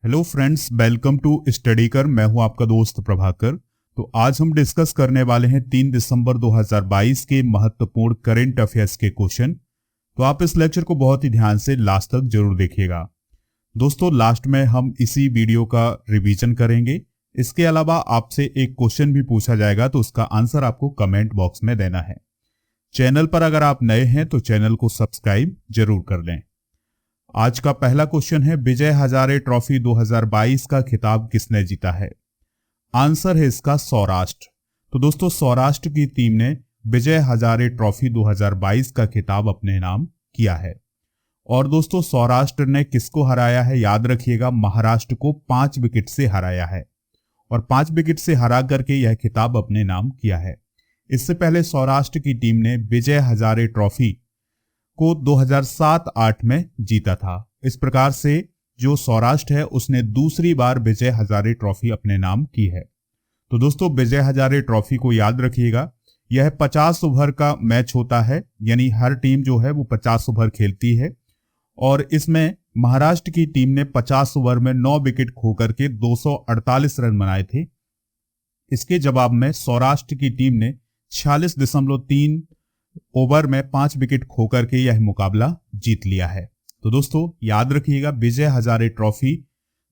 Hello friends, welcome to study कर। मैं हूं आपका दोस्त प्रभाकर। तो आज हम डिस्कस करने वाले हैं 3 दिसंबर 2022 के महत्वपूर्ण करंट अफेयर्स के क्वेश्चन। तो आप इस लेक्चर को बहुत ही ध्यान से लास्ट तक जरूर देखिएगा। दोस्तों, लास्ट में हम इसी वीडियो का रिवीजन करेंगे। इसके अलावा आपसे एक क्वेश्चन भी पूछा जाएगा, तो उसका आंसर आपको कमेंट बॉक्स में देना है। चैनल पर अगर आप नए हैं तो चैनल को सब्सक्राइब जरूर कर लें। आज का पहला क्वेश्चन है, विजय हजारे ट्रॉफी 2022 का खिताब किसने जीता है? आंसर है इसका सौराष्ट्र। तो दोस्तों, सौराष्ट्र की टीम ने विजय हजारे ट्रॉफी 2022 का खिताब अपने नाम किया है। और दोस्तों, सौराष्ट्र ने किसको हराया है? याद रखिएगा, महाराष्ट्र को 5 विकेट से हराया है और 5 विकेट से हरा करके यह खिताब अपने नाम किया है। इससे पहले सौराष्ट्र की टीम ने विजय हजारे ट्रॉफी को 2007-8 में जीता था। इस प्रकार से जो सौराष्ट्र है उसने दूसरी बार विजय हजारे ट्रॉफी अपने नाम की है। तो दोस्तों, विजय हजारे ट्रॉफी को याद रखिएगा, यह 50 ओवर का मैच होता है, यानी हर टीम जो है वो 50 ओवर खेलती है। और इसमें महाराष्ट्र की टीम ने 50 ओवर में 9 विकेट खोकर के 248 रन बनाए थे। इसके जवाब में सौराष्ट्र की टीम ने 46.3 ओवर में 5 विकेट खोकर के यह मुकाबला जीत लिया है। तो दोस्तों, याद रखिएगा, विजय हजारे ट्रॉफी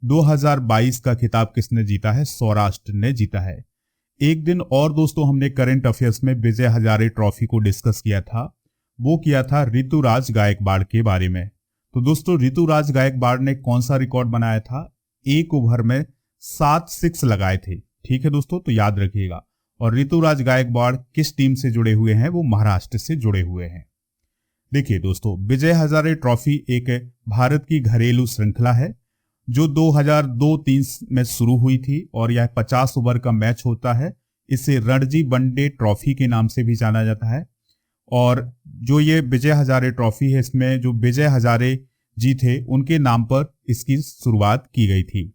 2022 का खिताब किसने जीता है? सौराष्ट्र ने जीता है। एक दिन और दोस्तों हमने करंट अफेयर्स में विजय हजारे ट्रॉफी को डिस्कस किया था। वो किया था ऋतुराज गायकवाड़ के बारे में। तो दोस्तों, ऋतुराज गायकवाड़ ने कौन सा रिकॉर्ड बनाया था? 1 ओवर में 7 सिक्स लगाए थे। ठीक है दोस्तों, तो याद रखिएगा। और ऋतुराज गायकवाड़ किस टीम से जुड़े हुए हैं? वो महाराष्ट्र से जुड़े हुए हैं। देखिए दोस्तों, विजय हजारे ट्रॉफी एक भारत की घरेलू श्रृंखला है जो 2002-03 में शुरू हुई थी और यह 50 ओवर का मैच होता है। इसे रणजी वनडे ट्रॉफी के नाम से भी जाना जाता है। और जो ये विजय हजारे ट्रॉफी है, इसमें जो विजय हजारे जी थे उनके नाम पर इसकी शुरुआत की गई थी।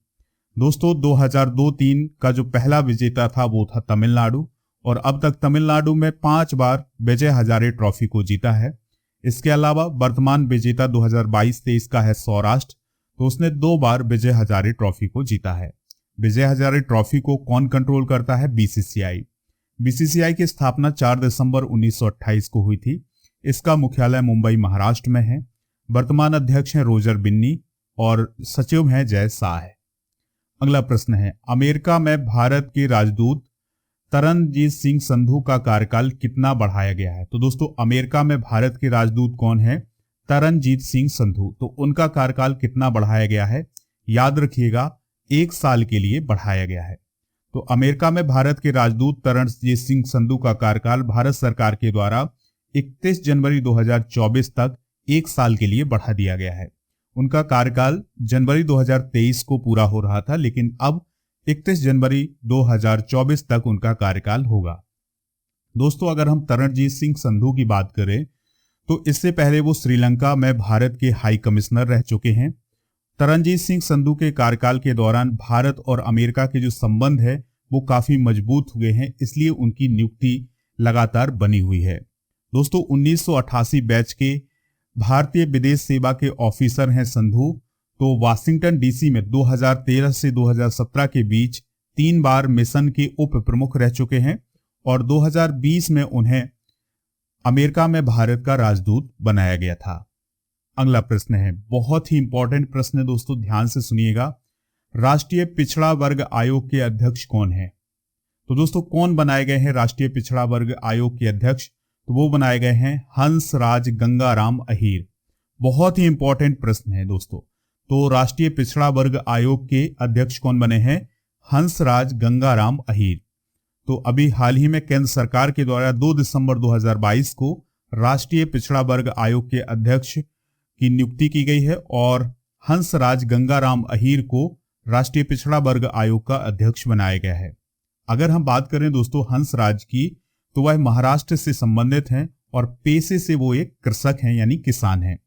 दोस्तों, 2002-03 का जो पहला विजेता था वो था तमिलनाडु, और अब तक तमिलनाडु में 5 बार विजय हजारे ट्रॉफी को जीता है। इसके अलावा वर्तमान विजेता 2022-23 का है सौराष्ट्र, तो उसने 2 बार विजय हजारे ट्रॉफी को जीता है। विजय हजारे ट्रॉफी को कौन कंट्रोल करता है? बीसीसीआई। बीसीसीआई की स्थापना 4 दिसंबर 1928 को हुई थी। इसका मुख्यालय मुंबई महाराष्ट्र में है। वर्तमान अध्यक्ष हैं रोजर बिन्नी और सचिव हैं जय शाह है। अगला प्रश्न है, अमेरिका में भारत के राजदूत तरनजीत सिंह संधू का कार्यकाल कितना बढ़ाया गया है? तो दोस्तों, अमेरिका में भारत के राजदूत कौन है? तरनजीत सिंह संधू। तो उनका कार्यकाल कितना बढ़ाया गया है? याद रखिएगा, 1 साल के लिए बढ़ाया गया है। तो अमेरिका में भारत के राजदूत तरनजीत सिंह संधू का कार्यकाल भारत सरकार के द्वारा 31 जनवरी 2024 तक 1 साल के लिए बढ़ा दिया गया है। उनका कार्यकाल जनवरी 2023 को पूरा हो रहा था, लेकिन अब 31 जनवरी 2024 तक उनका कार्यकाल होगा। दोस्तों, अगर हम तरनजीत सिंह संधू की बात करें तो इससे पहले वो श्रीलंका में भारत के हाई कमिश्नर रह चुके हैं। तरनजीत सिंह संधू के कार्यकाल के दौरान भारत और अमेरिका के जो संबंध है वो काफी मजबूत हुए हैं, इसलिए उनकी नियुक्ति लगातार बनी हुई है। दोस्तों, 1988 बैच के भारतीय विदेश सेवा के ऑफिसर हैं संधू। तो वाशिंगटन डीसी में 2013 से 2017 के बीच 3 बार मिशन के उप प्रमुख रह चुके हैं और 2020 में उन्हें अमेरिका में भारत का राजदूत बनाया गया था। अगला प्रश्न है, बहुत ही इंपॉर्टेंट प्रश्न है दोस्तों, ध्यान से सुनिएगा। राष्ट्रीय पिछड़ा वर्ग आयोग के अध्यक्ष कौन है? तो दोस्तों, कौन बनाए गए हैं राष्ट्रीय पिछड़ा वर्ग आयोग के अध्यक्ष? तो वो बनाए गए हैं हंसराज गंगाराम अहीर। बहुत ही इंपॉर्टेंट प्रश्न है दोस्तों। तो राष्ट्रीय पिछड़ा वर्ग आयोग के अध्यक्ष कौन बने हैं? हंसराज गंगाराम अहीर। तो अभी हाल ही में केंद्र सरकार के द्वारा 2 दिसंबर 2022 को राष्ट्रीय पिछड़ा वर्ग आयोग के अध्यक्ष की नियुक्ति की गई है और हंसराज गंगाराम अहीर को राष्ट्रीय पिछड़ा वर्ग आयोग का अध्यक्ष बनाया गया है। अगर हम बात करें दोस्तों हंसराज की, तो वह महाराष्ट्र से संबंधित हैं और पेशे से वो एक कृषक हैं, यानी किसान हैं।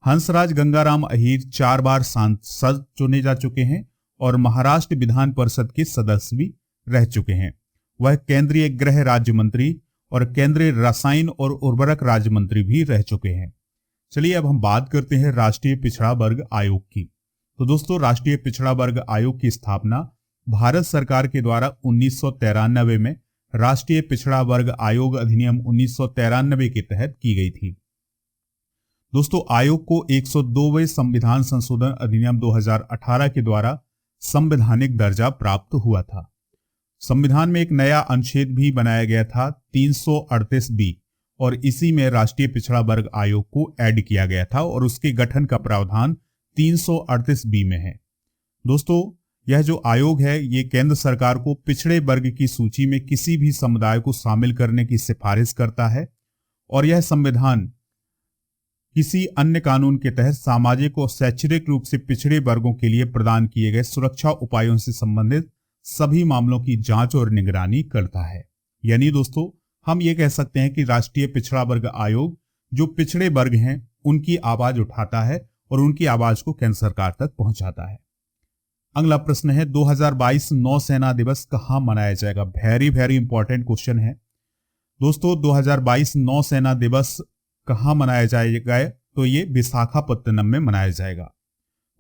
हंसराज गंगाराम अहीर 4 बार सांसद चुने जा चुके हैं और महाराष्ट्र विधान परिषद के सदस्य भी रह चुके हैं। वह केंद्रीय गृह राज्य मंत्री और केंद्रीय रसायन और उर्वरक राज्य मंत्री भी रह चुके हैं। चलिए अब हम बात करते हैं राष्ट्रीय पिछड़ा वर्ग आयोग की। तो दोस्तों राष्ट्रीय पिछड़ा वर्ग आयोग की स्थापना भारत सरकार के द्वारा 1993 में राष्ट्रीय पिछड़ा वर्ग आयोग अधिनियम 1993 के तहत की गई थी। दोस्तों आयोग को 102वें संविधान संशोधन अधिनियम 2018 के द्वारा संवैधानिक दर्जा प्राप्त हुआ था। संविधान में एक नया अनुच्छेद भी बनाया गया था 338 बी, और इसी में राष्ट्रीय पिछड़ा वर्ग आयोग को ऐड किया गया था और उसके गठन का प्रावधान 338 बी में है। दोस्तों यह जो आयोग है ये केंद्र सरकार को पिछड़े वर्ग की सूची में किसी भी समुदाय को शामिल करने की सिफारिश करता है, और यह संविधान किसी अन्य कानून के तहत सामाजिक और शैक्षणिक रूप से पिछड़े वर्गों के लिए प्रदान किए गए सुरक्षा उपायों से संबंधित सभी मामलों की जांच और निगरानी करता है। यानी दोस्तों हम ये कह सकते हैं कि राष्ट्रीय पिछड़ा वर्ग आयोग जो पिछड़े वर्ग हैं उनकी आवाज उठाता है और उनकी आवाज को केंद्र सरकार तक पहुंचाता है। अगला प्रश्न है 2022 नौसेना दिवस कहां मनाया जाएगा। वेरी वेरी इंपॉर्टेंट क्वेश्चन है दोस्तों। 2022 नौसेना दिवस कहां मनाया जाएगा, तो ये विशाखापत्तनम में मनाया जाएगा।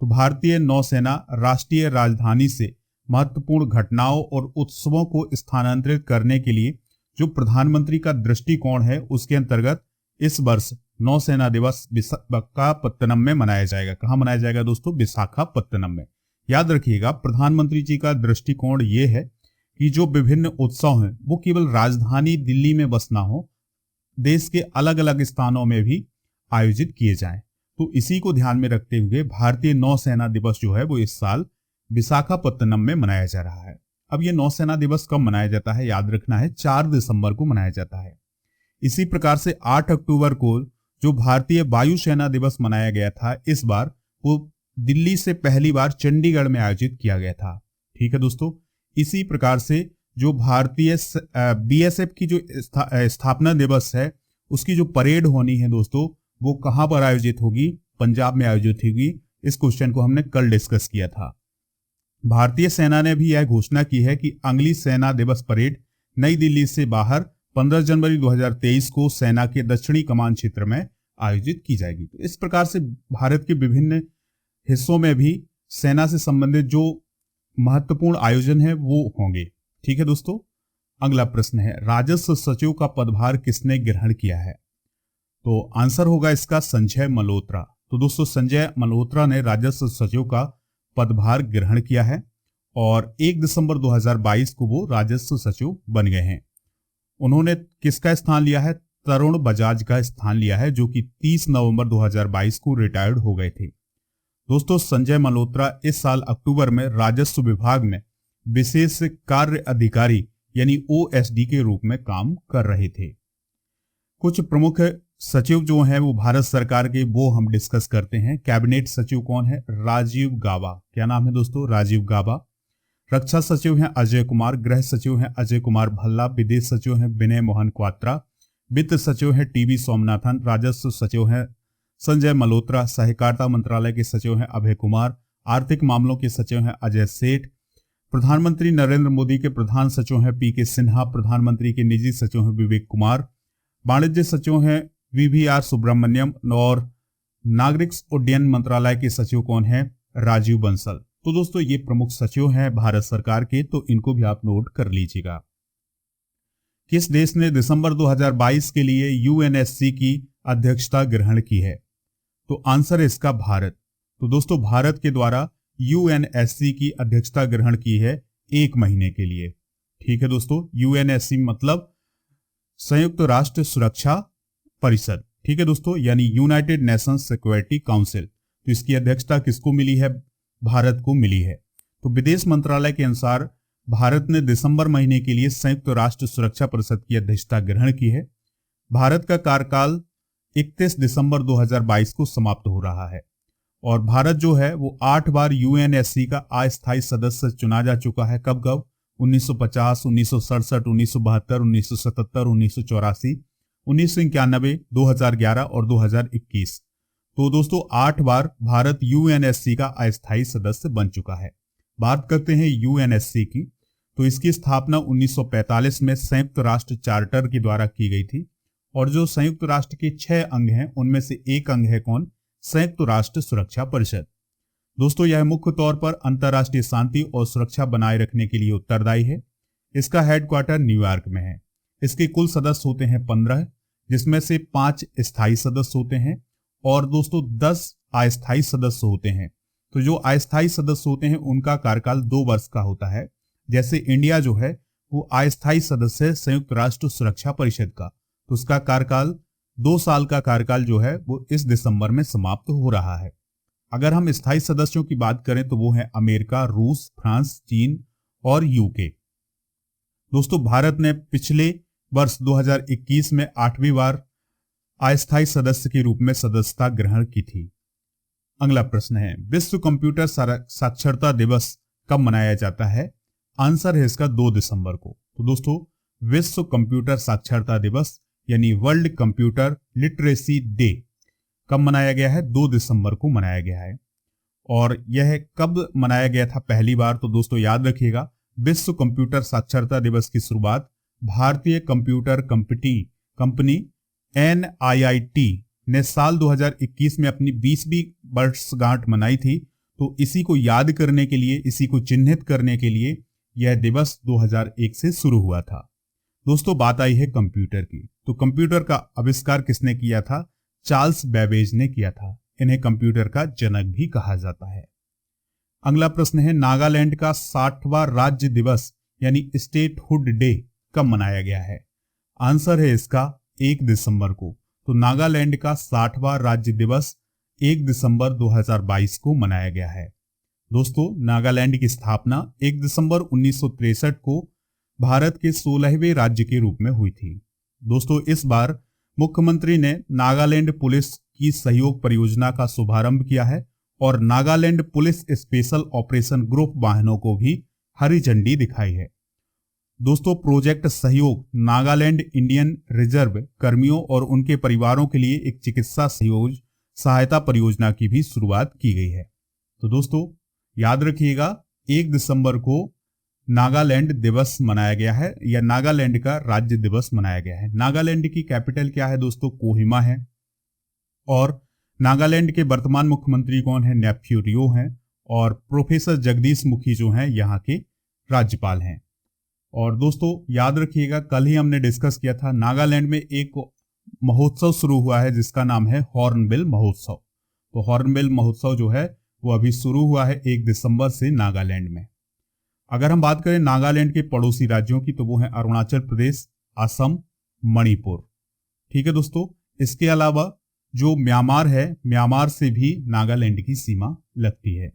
तो भारतीय नौसेना राष्ट्रीय राजधानी से महत्वपूर्ण घटनाओं और उत्सवों को स्थानांतरित करने के लिए जो प्रधानमंत्री का दृष्टिकोण है उसके अंतर्गत इस वर्ष नौसेना दिवस विशाखापत्तनम में मनाया जाएगा। कहां मनाया जाएगा दोस्तों? विशाखापत्तनम में। याद रखिएगा प्रधानमंत्री जी का दृष्टिकोण ये है कि जो विभिन्न उत्सव हैं वो केवल राजधानी दिल्ली में बस ना हो, देश के अलग अलग स्थानों में भी आयोजित किए जाएं। तो इसी को ध्यान में रखते हुए भारतीय नौसेना दिवस जो है वो इस साल विशाखापत्तनम में मनाया जा रहा है। अब ये नौसेना दिवस कब मनाया जाता है? याद रखना है 4 दिसंबर को मनाया जाता है। इसी प्रकार से 8 अक्टूबर को जो भारतीय वायुसेना दिवस मनाया गया था, इस बार वो दिल्ली से पहली बार चंडीगढ़ में आयोजित किया गया था। ठीक है दोस्तों। इसी प्रकार से जो भारतीय बीएसएफ की जो स्थापना दिवस है उसकी जो परेड होनी है दोस्तों वो कहां पर आयोजित होगी? पंजाब में आयोजित होगी। इस क्वेश्चन को हमने कल डिस्कस किया था। भारतीय सेना ने भी यह घोषणा की है कि अगली सेना दिवस परेड नई दिल्ली से बाहर 15 जनवरी 2023 को सेना के दक्षिणी कमान क्षेत्र में आयोजित की जाएगी। तो इस प्रकार से भारत के विभिन्न हिस्सों में भी सेना से संबंधित जो महत्वपूर्ण आयोजन है वो होंगे। ठीक है दोस्तों। अगला प्रश्न है राजस्व सचिव का पदभार किसने ग्रहण किया है? तो आंसर होगा इसका संजय मल्होत्रा। तो दोस्तों संजय मल्होत्रा ने राजस्व सचिव का पदभार ग्रहण किया है और 1 दिसंबर 2022 को वो राजस्व सचिव बन गए हैं। उन्होंने किसका स्थान लिया है? तरुण बजाज का स्थान लिया है जो कि 30 नवंबर 2022 को रिटायर्ड हो गए थे। दोस्तों संजय मल्होत्रा इस साल अक्टूबर में राजस्व विभाग में विशेष कार्य अधिकारी यानी ओएसडी के रूप में काम कर रहे थे। कुछ प्रमुख सचिव जो हैं वो भारत सरकार के वो हम डिस्कस करते हैं। कैबिनेट सचिव कौन है? राजीव गाबा। क्या नाम है दोस्तों? राजीव गाबा। रक्षा सचिव हैं अजय कुमार। गृह सचिव हैं अजय कुमार भल्ला। विदेश सचिव हैं विनय मोहन क्वात्रा। वित्त सचिव हैं टीवी सोमनाथन। राजस्व सचिव हैं संजय मल्होत्रा। सहकारिता मंत्रालय के सचिव हैं अभय कुमार। आर्थिक मामलों के सचिव हैं अजय सेठ। प्रधानमंत्री नरेंद्र मोदी के प्रधान सचिव हैं पीके सिन्हा। प्रधानमंत्री के निजी सचिव हैं विवेक कुमार। वाणिज्य सचिव हैं वीवीआर सुब्रमण्यम और नागरिक उड्डयन मंत्रालय के सचिव कौन है? राजीव बंसल। तो दोस्तों ये प्रमुख सचिव हैं भारत सरकार के, तो इनको भी आप नोट कर लीजिएगा। किस देश ने दिसंबर 2022 के लिए यूएनएससी की अध्यक्षता ग्रहण की है? तो आंसर है इसका भारत। तो दोस्तों भारत के द्वारा यूएनएससी की अध्यक्षता ग्रहण की है 1 महीने के लिए। ठीक है दोस्तों। यूएनएससी मतलब संयुक्त राष्ट्र सुरक्षा परिषद। ठीक है दोस्तों, यानी यूनाइटेड नेशंस सिक्योरिटी काउंसिल। तो इसकी अध्यक्षता किसको मिली है? भारत को मिली है। तो विदेश मंत्रालय के अनुसार भारत ने दिसंबर महीने के लिए संयुक्त राष्ट्र सुरक्षा परिषद की अध्यक्षता ग्रहण की है। भारत का कार्यकाल 31 दिसंबर 2022 को समाप्त हो रहा है और भारत जो है वो 8 बार यूएनएससी का अस्थायी सदस्य चुना जा चुका है। कब कब? 1950, 1967, 1972, 1977, 1984, 1991, 2011 और 2021। तो दोस्तों 8 बार भारत यूएनएससी का अस्थायी सदस्य बन चुका है। बात करते हैं यूएनएससी की, तो इसकी स्थापना 1945 में संयुक्त राष्ट्र चार्टर के द्वारा की गई थी और जो संयुक्त राष्ट्र के 6 अंग हैं उनमें से एक अंग है कौन? संयुक्त राष्ट्र सुरक्षा परिषद। दोस्तों यह मुख्य तौर पर अंतर्राष्ट्रीय शांति और सुरक्षा बनाए रखने के लिए उत्तरदायी है। इसका हेडक्वार्टर न्यूयॉर्क में है। इसके कुल सदस्य होते हैं 15, जिसमें से 5 स्थायी सदस्य होते हैं और दोस्तों 10 अस्थायी सदस्य होते हैं। तो जो अस्थायी सदस्य होते हैं उनका कार्यकाल 2 वर्ष का होता है। जैसे इंडिया जो है वो अस्थायी सदस्य है संयुक्त राष्ट्र सुरक्षा परिषद का, तो उसका कार्यकाल 2 साल का कार्यकाल जो है वो इस दिसंबर में समाप्त हो रहा है। अगर हम स्थायी सदस्यों की बात करें तो वो है अमेरिका, रूस, फ्रांस, चीन और यूके। दोस्तों भारत ने पिछले वर्ष 2021 में 8वीं बार अस्थायी सदस्य के रूप में सदस्यता ग्रहण की थी। अगला प्रश्न है, विश्व कंप्यूटर साक्षरता दिवस कब मनाया जाता है? आंसर है इसका 2 दिसंबर को। तो दोस्तों विश्व कंप्यूटर साक्षरता दिवस यानी वर्ल्ड कंप्यूटर लिटरेसी डे कब मनाया गया है? 2 दिसंबर को मनाया गया है। और यह कब मनाया गया था पहली बार? तो दोस्तों याद रखिएगा, विश्व कंप्यूटर साक्षरता दिवस की शुरुआत भारतीय कंप्यूटर कंपनी NIIT ने साल 2021 में अपनी 20वीं वर्षगांठ मनाई थी। तो इसी को याद करने के लिए, इसी को चिन्हित करने के लिए यह दिवस 2001 से शुरू हुआ था। दोस्तों बात आई है कंप्यूटर की। तो कंप्यूटर का आविष्कार किसने किया था? चार्ल्स बेबेज ने किया था। इन्हें कंप्यूटर का जनक भी कहा जाता है। अगला प्रश्न है, नागालैंड का 60वां राज्य दिवस यानी स्टेटहुड डे कब मनाया गया है? आंसर है इसका 1 दिसंबर को। तो नागालैंड का 60वां राज्य दिवस 1 दिसंबर 2022 को मनाया गया है। दोस्तों नागालैंड की स्थापना 1 दिसंबर 1963 को भारत के 16वें राज्य के रूप में हुई थी। दोस्तों इस बार मुख्यमंत्री ने नागालैंड पुलिस की सहयोग परियोजना का शुभारंभ किया है और Nagaland police special operation group वाहनों को भी हरी झंडी दिखाई है। दोस्तों प्रोजेक्ट सहयोग नागालैंड इंडियन रिजर्व कर्मियों और उनके परिवारों के लिए एक चिकित्सा सहायता परियोजना की भी शुरुआत की गई है। तो दोस्तों याद रखिएगा 1 दिसंबर को नागालैंड दिवस मनाया गया है या नागालैंड का राज्य दिवस मनाया गया है। नागालैंड की कैपिटल क्या है दोस्तों? कोहिमा है। और नागालैंड के वर्तमान मुख्यमंत्री कौन है? नेफ्यू रियो हैं। और प्रोफेसर जगदीश मुखी जो हैं यहाँ के राज्यपाल हैं। और दोस्तों याद रखिएगा कल ही हमने डिस्कस किया था, नागालैंड में एक महोत्सव शुरू हुआ है जिसका नाम है हॉर्नबिल महोत्सव। तो हॉर्नबिल महोत्सव जो है वो अभी शुरू हुआ है 1 दिसंबर से नागालैंड में। अगर हम बात करें नागालैंड के पड़ोसी राज्यों की तो वो है अरुणाचल प्रदेश, असम, मणिपुर। ठीक है दोस्तों, इसके अलावा जो म्यांमार है, म्यांमार से भी नागालैंड की सीमा लगती है।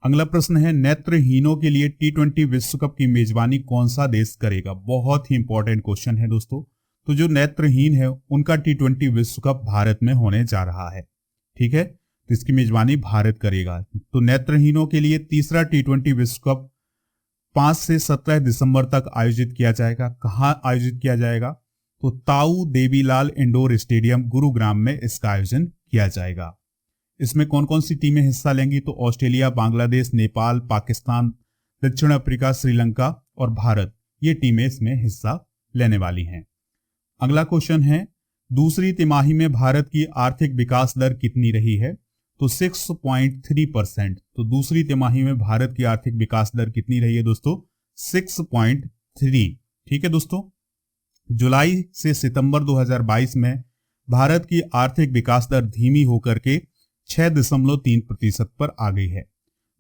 अगला प्रश्न है, नेत्रहीनों के लिए T20 विश्व कप की मेजबानी कौन सा देश करेगा? बहुत ही इंपॉर्टेंट क्वेश्चन है दोस्तों। तो जो नेत्रहीन है उनका T20 विश्व कप भारत में होने जा रहा है। ठीक है, तो इसकी मेजबानी भारत करेगा। तो नेत्रहीनों के लिए तीसरा T20 विश्व कप 5 से 17 दिसंबर तक आयोजित किया जाएगा। कहाँ आयोजित किया जाएगा? तो ताऊ देवीलाल इंडोर स्टेडियम गुरुग्राम में इसका आयोजन किया जाएगा। इसमें कौन कौन सी टीमें हिस्सा लेंगी? तो ऑस्ट्रेलिया, बांग्लादेश, नेपाल, पाकिस्तान, दक्षिण अफ्रीका, श्रीलंका और भारत, ये टीमें इसमें हिस्सा लेने वाली हैं। अगला क्वेश्चन है, दूसरी तिमाही में भारत की आर्थिक विकास दर कितनी रही है? तो 6.3%। तो दूसरी तिमाही में भारत की आर्थिक विकास दर कितनी रही है दोस्तों? 6.3। ठीक है दोस्तों, जुलाई से सितंबर 2022 में भारत की आर्थिक विकास दर धीमी होकर के 6.3% पर आ गई है।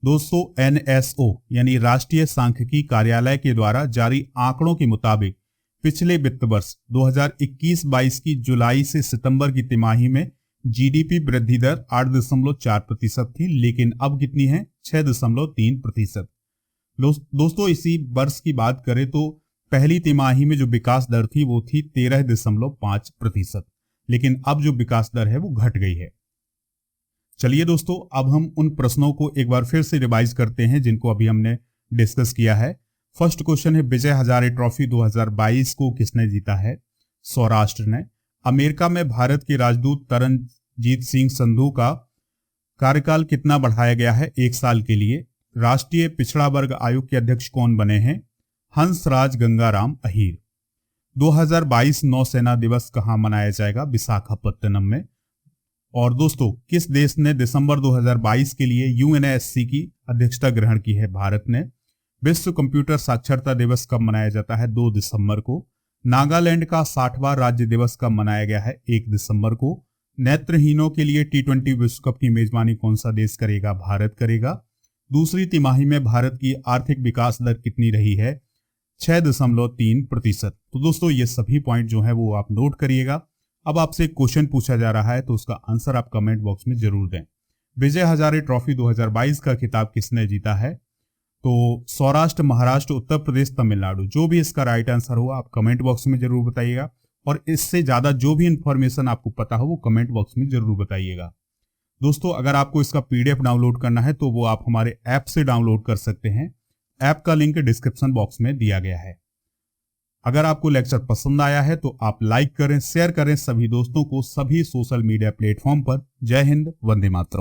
दोस्तों NSO यानी राष्ट्रीय सांख्यिकी कार्यालय के द्वारा जारी आंकड़ों के मुताबिक पिछले वित्त वर्ष 2021-22 की जुलाई से सितंबर की तिमाही में GDP वृद्धि दर 8.4% थी, लेकिन अब कितनी है? 6.3%। दोस्तों इसी वर्ष की बात करें तो पहली तिमाही में जो विकास दर थी वो थी 13.5%, लेकिन अब जो विकास दर है वो घट गई है। चलिए दोस्तों, अब हम उन प्रश्नों को एक बार फिर से रिवाइज करते हैं जिनको अभी हमने डिस्कस किया है। फर्स्ट क्वेश्चन है, विजय हजारे ट्रॉफी 2022 को किसने जीता है? सौराष्ट्र ने। अमेरिका में भारत के राजदूत तरनजीत सिंह संधू का कार्यकाल कितना बढ़ाया गया है? 1 साल के लिए। राष्ट्रीय पिछड़ा वर्ग आयोग के अध्यक्ष कौन बने हैं? हंसराज गंगाराम अहीर। 2022 नौसेना दिवस कहां मनाया जाएगा? विशाखापत्तनम में। और दोस्तों, किस देश ने दिसंबर 2022 के लिए यूएनएससी की अध्यक्षता ग्रहण की है? भारत ने। विश्व कंप्यूटर साक्षरता दिवस कब मनाया जाता है? 2 दिसंबर को। नागालैंड का 60वां राज्य दिवस कब मनाया गया है? 1 दिसंबर को। नेत्रहीनों के लिए T20 विश्व कप की मेजबानी कौन सा देश करेगा? भारत करेगा। दूसरी तिमाही में भारत की आर्थिक विकास दर कितनी रही है? 6.3%। तो दोस्तों, ये सभी पॉइंट जो है वो आप नोट करिएगा। अब आपसे क्वेश्चन पूछा जा रहा है तो उसका आंसर आप कमेंट बॉक्स में जरूर दें। विजय हजारे ट्रॉफी 2022 का खिताब किसने जीता है? तो सौराष्ट्र, महाराष्ट्र, उत्तर प्रदेश, तमिलनाडु। जो भी इसका राइट आंसर होगा आप कमेंट बॉक्स में जरूर बताइएगा, और इससे ज्यादा जो भी इंफॉर्मेशन आपको पता हो वो कमेंट बॉक्स में जरूर बताइएगा। दोस्तों, अगर आपको इसका PDF डाउनलोड करना है तो वो आप हमारे ऐप से डाउनलोड कर सकते हैं। ऐप का लिंक डिस्क्रिप्शन बॉक्स में दिया गया है। अगर आपको लेक्चर पसंद आया है तो आप लाइक करें, शेयर करें सभी दोस्तों को, सभी सोशल मीडिया प्लेटफॉर्म पर। जय हिंद, वंदे मातरम।